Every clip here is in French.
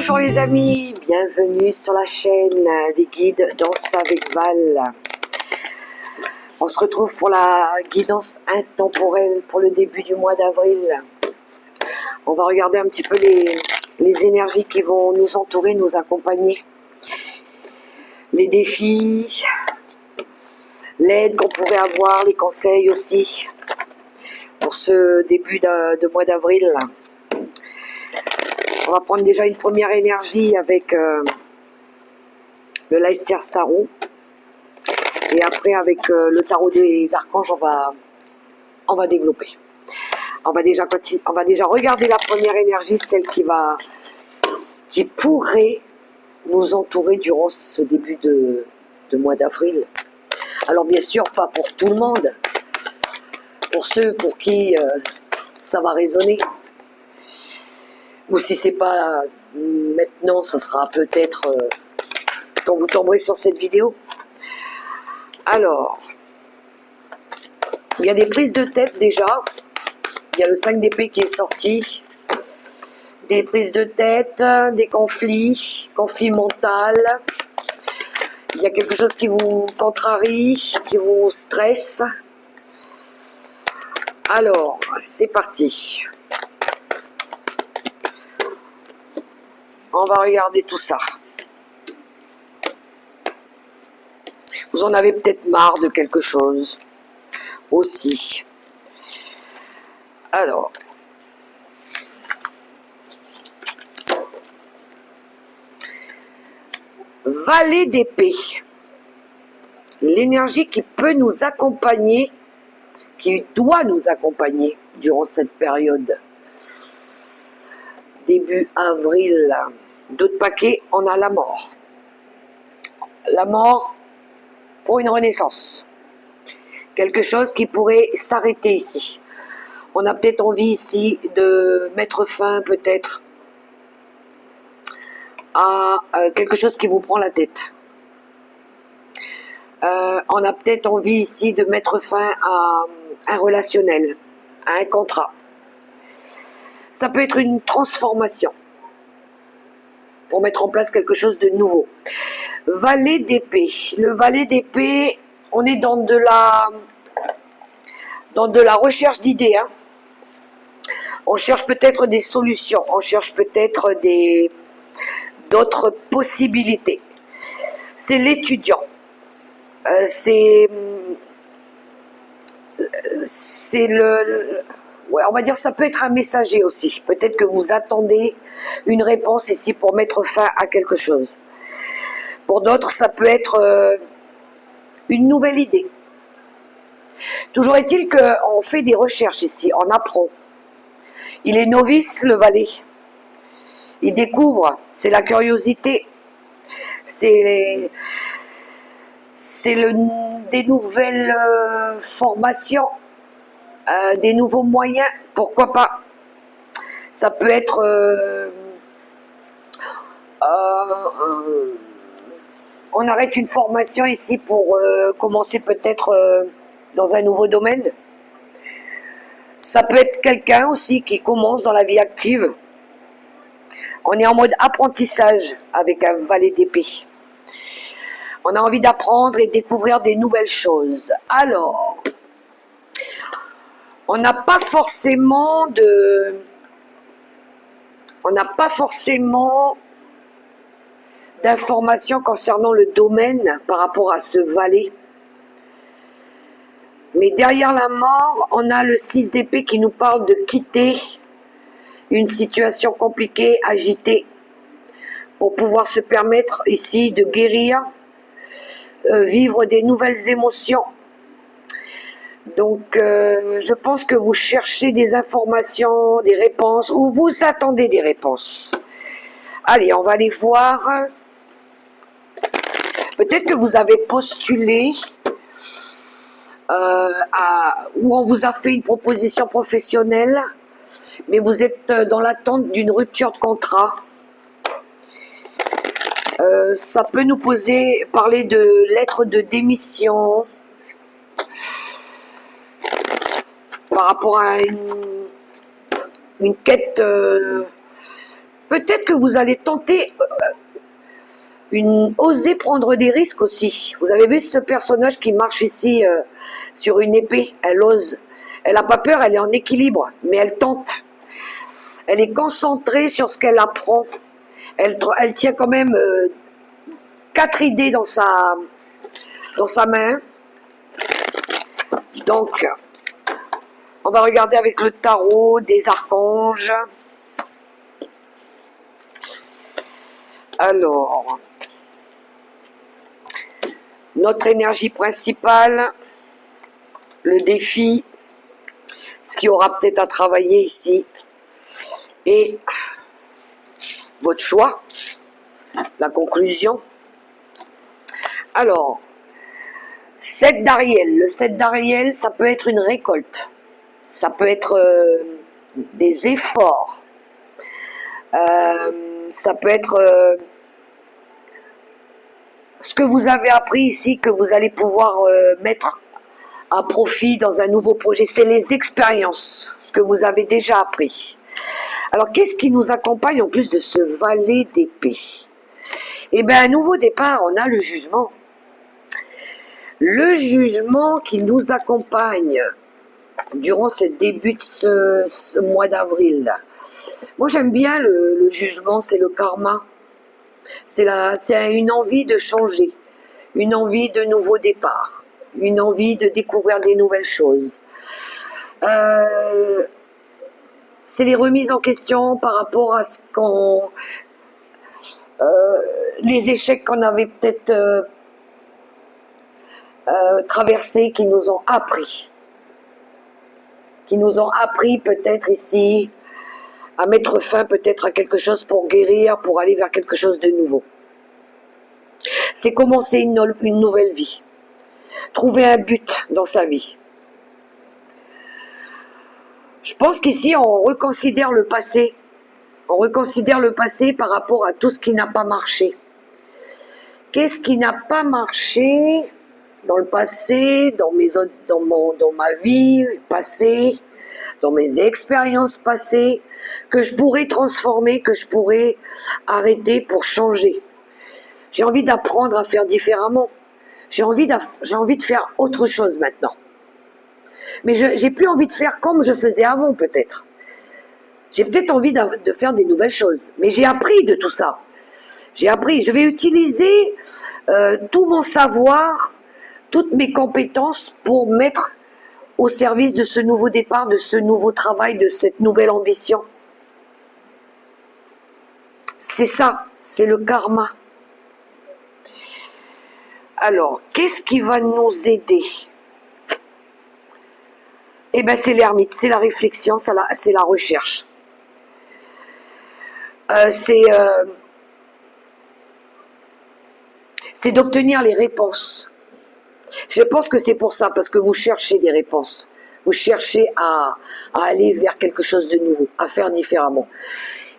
Bonjour les amis, bienvenue sur la chaîne des guides Danse avec Val. On se retrouve pour la guidance intemporelle pour le début du mois d'avril. On va regarder un petit peu les énergies qui vont nous entourer, nous accompagner. Les défis, l'aide qu'on pourrait avoir, les conseils aussi pour ce début de mois d'avril. On va prendre déjà une première énergie avec le Leicester Tarot. Et après, avec le tarot des archanges, on va développer. On va déjà regarder la première énergie, celle qui pourrait nous entourer durant ce début de mois d'avril. Alors bien sûr, pas pour tout le monde. Pour ceux pour qui ça va résonner. Ou si c'est pas maintenant, ça sera peut-être quand vous tomberez sur cette vidéo. Alors, il y a des prises de tête déjà. Il y a le 5 d'épée qui est sorti. Des prises de tête, des conflits mentaux. Il y a quelque chose qui vous contrarie, qui vous stresse. Alors, c'est parti. On va regarder tout ça. Vous en avez peut-être marre de quelque chose aussi. Alors, Valet d'épée. L'énergie qui peut nous accompagner, qui doit nous accompagner durant cette période. Début avril. D'autres paquets, on a la mort. La mort pour une renaissance. Quelque chose qui pourrait s'arrêter ici. On a peut-être envie ici de mettre fin peut-être à quelque chose qui vous prend la tête. On a peut-être envie ici de mettre fin à un relationnel, à un contrat. Ça peut être une transformation pour mettre en place quelque chose de nouveau. Valet d'épée. Le valet d'épée, on est dans de la recherche d'idées. Hein. On cherche peut-être des solutions, on cherche peut-être d'autres possibilités. C'est l'étudiant. C'est ouais, on va dire ça peut être un messager aussi. Peut-être que vous attendez une réponse ici pour mettre fin à quelque chose. Pour d'autres, ça peut être une nouvelle idée. Toujours est-il qu'on fait des recherches ici, on apprend. Il est novice, le valet. Il découvre, c'est la curiosité. C'est des nouvelles formations, des nouveaux moyens, pourquoi pas. Ça peut être on arrête une formation ici pour commencer peut-être dans un nouveau domaine. Ça peut être quelqu'un aussi qui commence dans la vie active. On est en mode apprentissage avec un valet d'épée. On a envie d'apprendre et découvrir des nouvelles choses. Alors, on n'a pas forcément d'informations concernant le domaine par rapport à ce valet. Mais derrière la mort, on a le 6 d'épée qui nous parle de quitter une situation compliquée, agitée, pour pouvoir se permettre ici de guérir, vivre des nouvelles émotions. Donc, je pense que vous cherchez des informations, des réponses, ou vous attendez des réponses. Allez, on va aller voir. Peut-être que vous avez postulé où on vous a fait une proposition professionnelle, mais vous êtes dans l'attente d'une rupture de contrat. Ça peut nous parler de lettres de démission par rapport à une quête Peut-être que vous allez tenter, oser prendre des risques aussi. Vous avez vu ce personnage qui marche ici sur une épée, elle ose. Elle n'a pas peur, elle est en équilibre, mais elle tente. Elle est concentrée sur ce qu'elle apprend. Elle tient quand même 4 idées dans sa main. Donc, on va regarder avec le tarot des archanges. Alors, notre énergie principale, le défi, ce qui aura peut-être à travailler ici, et votre choix, la conclusion. Alors, 7 d'Ariel. Le 7 d'Ariel, ça peut être une récolte. Ça peut être des efforts. Ça peut être ce que vous avez appris ici, que vous allez pouvoir mettre à profit dans un nouveau projet. C'est les expériences, ce que vous avez déjà appris. Alors, qu'est-ce qui nous accompagne en plus de ce valet d'épée? Eh bien, un nouveau départ, on a le jugement. Le jugement qui nous accompagne durant ce début de ce mois d'avril. Moi, j'aime bien le jugement, c'est le karma. C'est une envie de changer, une envie de nouveau départ, une envie de découvrir des nouvelles choses. C'est les remises en question par rapport à ce qu'on... les échecs qu'on avait peut-être traversés, qui nous ont appris. Qui nous ont appris peut-être ici à mettre fin peut-être à quelque chose pour guérir, pour aller vers quelque chose de nouveau. C'est commencer une nouvelle vie. Trouver un but dans sa vie. Je pense qu'ici, on reconsidère le passé. On reconsidère le passé par rapport à tout ce qui n'a pas marché. Qu'est-ce qui n'a pas marché dans le passé, dans ma vie passée, dans mes expériences passées, que je pourrais transformer, que je pourrais arrêter pour changer. J'ai envie d'apprendre à faire différemment. J'ai envie de faire autre chose maintenant. Mais j'ai plus envie de faire comme je faisais avant, peut-être. J'ai peut-être envie de faire des nouvelles choses. Mais j'ai appris de tout ça. J'ai appris. Je vais utiliser tout mon savoir, toutes mes compétences pour mettre au service de ce nouveau départ, de ce nouveau travail, de cette nouvelle ambition. C'est ça, c'est le karma. Alors, qu'est-ce qui va nous aider? Eh bien, c'est l'ermite, c'est la réflexion, c'est la recherche. C'est d'obtenir les réponses. Je pense que c'est pour ça, parce que vous cherchez des réponses. Vous cherchez à aller vers quelque chose de nouveau, à faire différemment.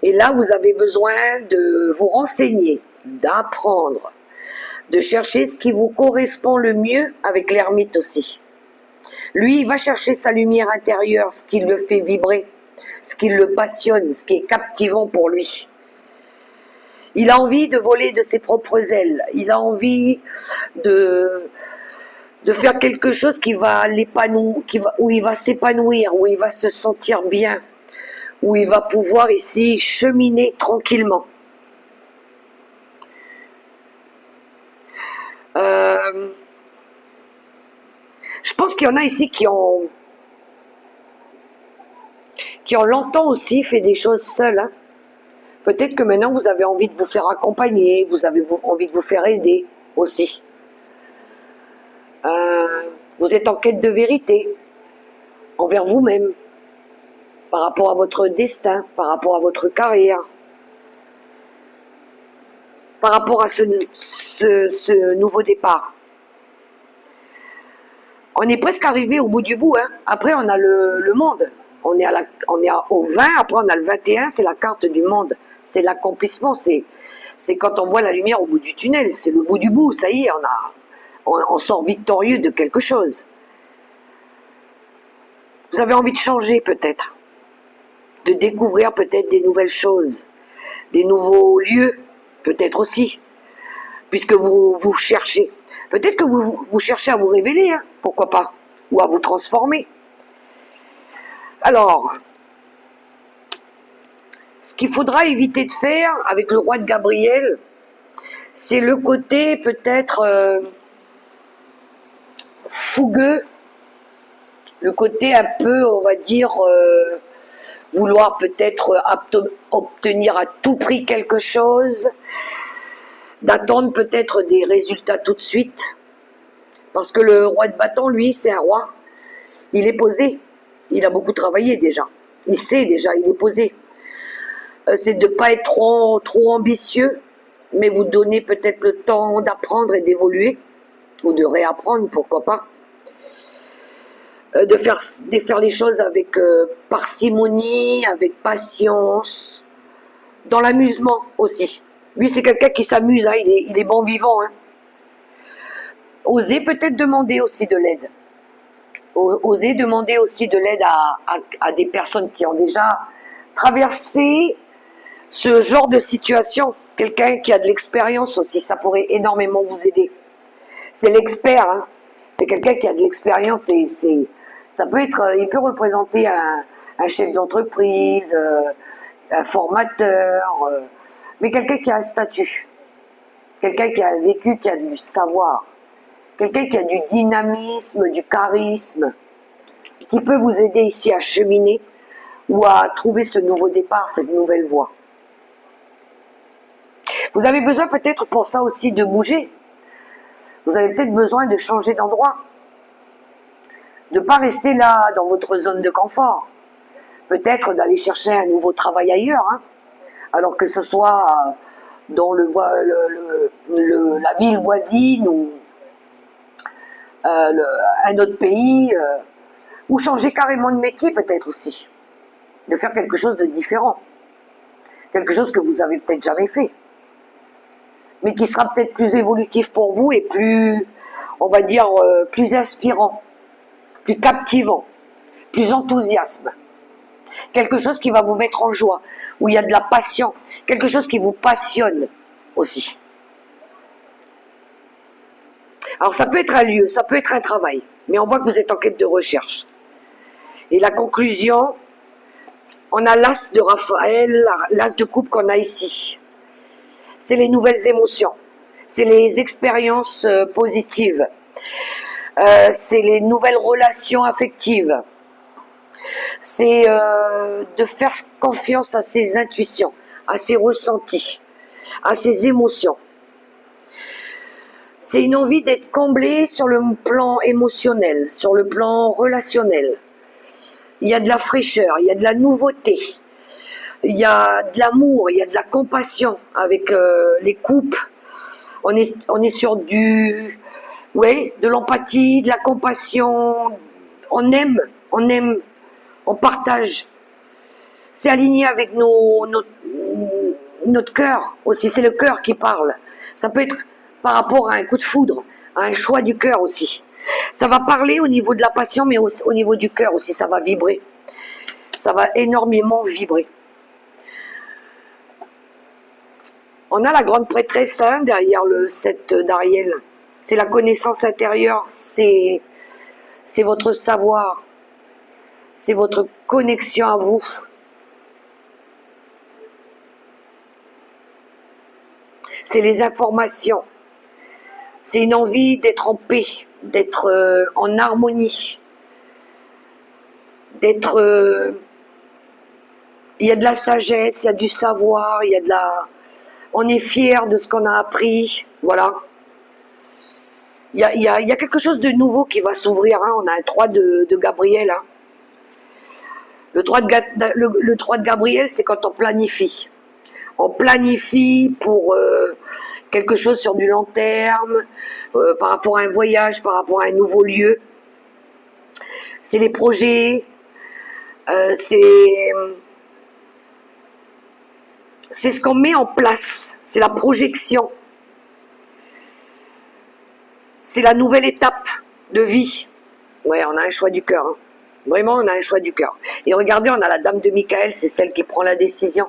Et là, vous avez besoin de vous renseigner, d'apprendre, de chercher ce qui vous correspond le mieux avec l'ermite aussi. Lui, il va chercher sa lumière intérieure, ce qui le fait vibrer, ce qui le passionne, ce qui est captivant pour lui. Il a envie de voler de ses propres ailes. Il a envie de faire quelque chose qui va l'épanouir, où il va s'épanouir, où il va se sentir bien, où il va pouvoir ici cheminer tranquillement. Je pense qu'il y en a ici qui ont longtemps aussi fait des choses seuls. Hein. Peut-être que maintenant vous avez envie de vous faire accompagner, vous avez envie de vous faire aider aussi. Vous êtes en quête de vérité envers vous-même, par rapport à votre destin, par rapport à votre carrière, par rapport à ce nouveau départ. On est presque arrivé au bout du bout. Hein. Après, on a le monde. On est au 20, après on a le 21, c'est la carte du monde. C'est l'accomplissement, c'est quand on voit la lumière au bout du tunnel. C'est le bout du bout, ça y est, on sort victorieux de quelque chose. Vous avez envie de changer peut-être, de découvrir peut-être des nouvelles choses, des nouveaux lieux, peut-être aussi, puisque vous cherchez. Peut-être que vous cherchez à vous révéler, hein, pourquoi pas, ou à vous transformer. Alors, ce qu'il faudra éviter de faire avec le roi de Gabriel, c'est le côté peut-être fougueux, le côté un peu, on va dire, vouloir peut-être obtenir à tout prix quelque chose, d'attendre peut-être des résultats tout de suite, parce que le roi de bâton, lui, c'est un roi, il est posé, il a beaucoup travaillé déjà, il sait déjà, il est posé. C'est de ne pas être trop ambitieux, mais vous donner peut-être le temps d'apprendre et d'évoluer, ou de réapprendre, pourquoi pas. De faire les choses avec parcimonie, avec patience, dans l'amusement aussi. Lui, c'est quelqu'un qui s'amuse, hein, il est bon vivant. Hein. Osez peut-être demander aussi de l'aide. Osez demander aussi de l'aide à des personnes qui ont déjà traversé ce genre de situation. Quelqu'un qui a de l'expérience aussi, ça pourrait énormément vous aider. C'est l'expert, hein. C'est quelqu'un qui a de l'expérience et ça peut être, il peut représenter un chef d'entreprise, un formateur, mais quelqu'un qui a un statut, quelqu'un qui a vécu, qui a du savoir, quelqu'un qui a du dynamisme, du charisme, qui peut vous aider ici à cheminer ou à trouver ce nouveau départ, cette nouvelle voie. Vous avez besoin peut-être pour ça aussi de bouger. Vous avez peut-être besoin de changer d'endroit. De ne pas rester là dans votre zone de confort. Peut-être d'aller chercher un nouveau travail ailleurs. Hein. Alors que ce soit dans la ville voisine ou un autre pays. Ou changer carrément de métier peut-être aussi. De faire quelque chose de différent. Quelque chose que vous avez peut-être jamais fait. Mais qui sera peut-être plus évolutif pour vous et plus, on va dire, plus inspirant, plus captivant, plus enthousiasme. Quelque chose qui va vous mettre en joie, où il y a de la passion, quelque chose qui vous passionne aussi. Alors ça peut être un lieu, ça peut être un travail, mais on voit que vous êtes en quête de recherche. Et la conclusion, on a l'as de Raphaël, l'as de coupe qu'on a ici. C'est les nouvelles émotions, c'est les expériences positives, c'est les nouvelles relations affectives, c'est de faire confiance à ses intuitions, à ses ressentis, à ses émotions. C'est une envie d'être comblé sur le plan émotionnel, sur le plan relationnel. Il y a de la fraîcheur, il y a de la nouveauté. Il y a de l'amour, il y a de la compassion avec les couples. On est sur de l'empathie, de la compassion. On aime, on partage. C'est aligné avec notre cœur aussi. C'est le cœur qui parle. Ça peut être par rapport à un coup de foudre, à un choix du cœur aussi. Ça va parler au niveau de la passion, mais au niveau du cœur aussi, ça va vibrer. Ça va énormément vibrer. On a la grande prêtresse hein, derrière le 7 d'Ariel. C'est la connaissance intérieure, c'est votre savoir, c'est votre connexion à vous. C'est les informations. C'est une envie d'être en paix, d'être en harmonie, d'être... il y a de la sagesse, il y a du savoir, il y a de la... On est fier de ce qu'on a appris, voilà. Il y a quelque chose de nouveau qui va s'ouvrir, hein. On a un 3 de Gabriel. Hein. Le 3 de Gabriel, c'est quand on planifie. On planifie pour quelque chose sur du long terme, par rapport à un voyage, par rapport à un nouveau lieu. C'est les projets, c'est ce qu'on met en place, c'est la projection. C'est la nouvelle étape de vie. Ouais, on a un choix du cœur. Hein. Vraiment, on a un choix du cœur. Et regardez, on a la dame de Michael, c'est celle qui prend la décision.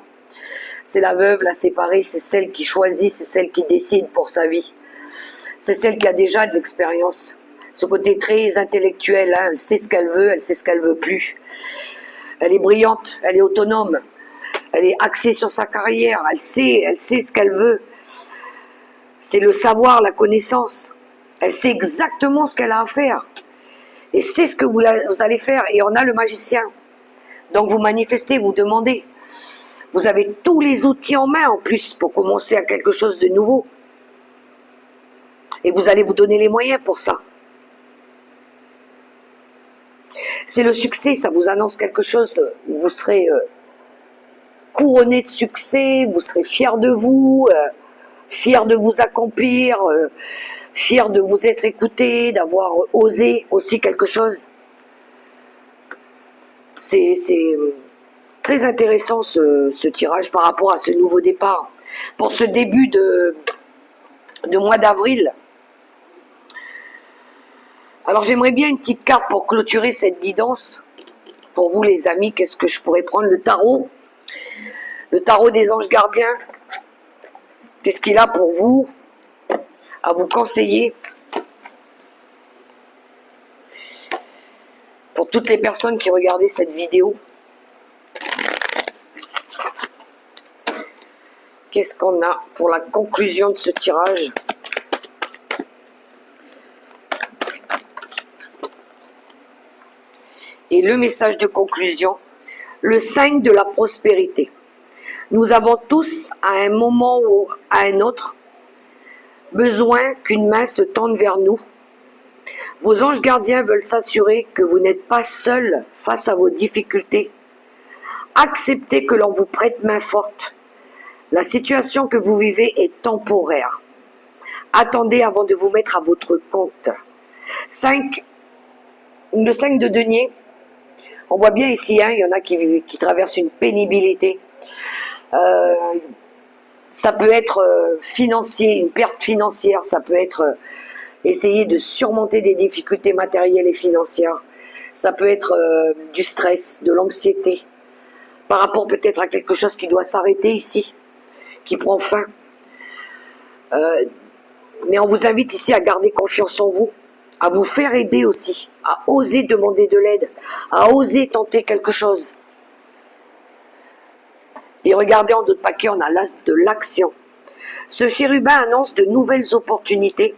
C'est la veuve, la séparée, c'est celle qui choisit, c'est celle qui décide pour sa vie. C'est celle qui a déjà de l'expérience. Ce côté très intellectuel, hein, elle sait ce qu'elle veut, elle sait ce qu'elle veut plus. Elle est brillante, elle est autonome, elle est axée sur sa carrière, elle sait ce qu'elle veut. C'est le savoir, la connaissance. Elle sait exactement ce qu'elle a à faire. Et c'est ce que vous allez faire. Et on a le magicien. Donc vous manifestez, vous demandez. Vous avez tous les outils en main en plus pour commencer à quelque chose de nouveau. Et vous allez vous donner les moyens pour ça. C'est le succès, ça vous annonce quelque chose. Vous serez couronné de succès, vous serez fier de vous, fier de vous accomplir, fier de vous être écouté, d'avoir osé aussi quelque chose. C'est très intéressant ce tirage par rapport à ce nouveau départ. Pour ce début de mois d'avril. Alors j'aimerais bien une petite carte pour clôturer cette guidance. Pour vous les amis, qu'est-ce que je pourrais prendre? Le tarot. Le tarot des anges gardiens. Qu'est-ce qu'il a pour vous? À vous conseiller. Pour toutes les personnes qui regardaient cette vidéo. Qu'est-ce qu'on a pour la conclusion de ce tirage? Et le message de conclusion, le 5 de la prospérité. Nous avons tous, à un moment ou à un autre, besoin qu'une main se tende vers nous. Vos anges gardiens veulent s'assurer que vous n'êtes pas seul face à vos difficultés. Acceptez que l'on vous prête main forte. La situation que vous vivez est temporaire. Attendez avant de vous mettre à votre compte. Le 5 de denier. On voit bien ici, hein, il y en a qui traversent une pénibilité. Ça peut être financier, une perte financière, ça peut être essayer de surmonter des difficultés matérielles et financières. Ça peut être du stress, de l'anxiété, par rapport peut-être à quelque chose qui doit s'arrêter ici, qui prend fin. Mais on vous invite ici à garder confiance en vous, à vous faire aider aussi, à oser demander de l'aide, à oser tenter quelque chose. Et regardez en d'autres paquets, on a l'as de l'action. Ce chérubin annonce de nouvelles opportunités,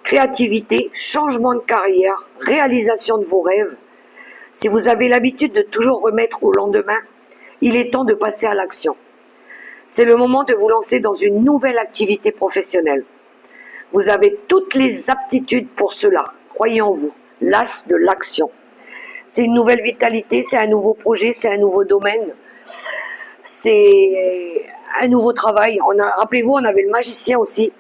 créativité, changement de carrière, réalisation de vos rêves. Si vous avez l'habitude de toujours remettre au lendemain, il est temps de passer à l'action. C'est le moment de vous lancer dans une nouvelle activité professionnelle. Vous avez toutes les aptitudes pour cela, croyez en vous, l'as de l'action. C'est une nouvelle vitalité, c'est un nouveau projet, c'est un nouveau domaine, c'est un nouveau travail. Rappelez-vous, on avait le magicien aussi.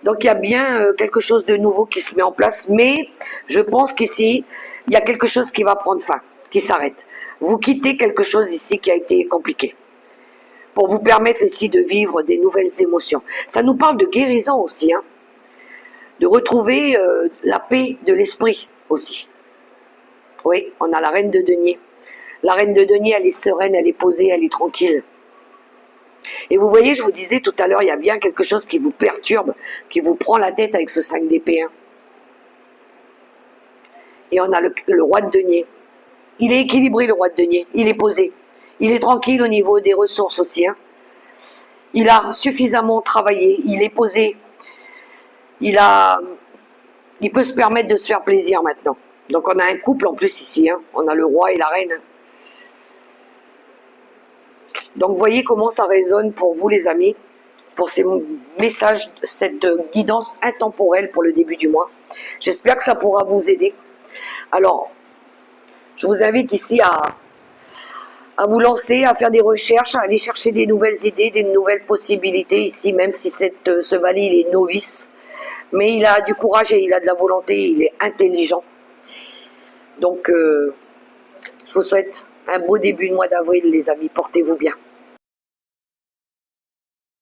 Donc il y a bien quelque chose de nouveau qui se met en place, mais je pense qu'ici, il y a quelque chose qui va prendre fin, qui s'arrête. Vous quittez quelque chose ici qui a été compliqué, pour vous permettre ici de vivre des nouvelles émotions. Ça nous parle de guérison aussi, hein, de retrouver la paix de l'esprit aussi. Oui, on a la reine de denier. La reine de denier, elle est sereine, elle est posée, elle est tranquille. Et vous voyez, je vous disais tout à l'heure, il y a bien quelque chose qui vous perturbe, qui vous prend la tête avec ce 5 d'épée. Et on a le roi de denier. Il est équilibré, le roi de denier. Il est posé. Il est tranquille au niveau des ressources aussi. Hein. Il a suffisamment travaillé. Il est posé. Il peut se permettre de se faire plaisir maintenant. Donc on a un couple en plus ici. Hein. On a le roi et la reine. Donc voyez comment ça résonne pour vous les amis, pour ces messages, cette guidance intemporelle pour le début du mois. J'espère que ça pourra vous aider. Alors, je vous invite ici à vous lancer, à faire des recherches, à aller chercher des nouvelles idées, des nouvelles possibilités ici, même si ce valet il est novice. Mais il a du courage et il a de la volonté, il est intelligent. Donc, je vous souhaite un beau début de mois d'avril les amis, portez-vous bien.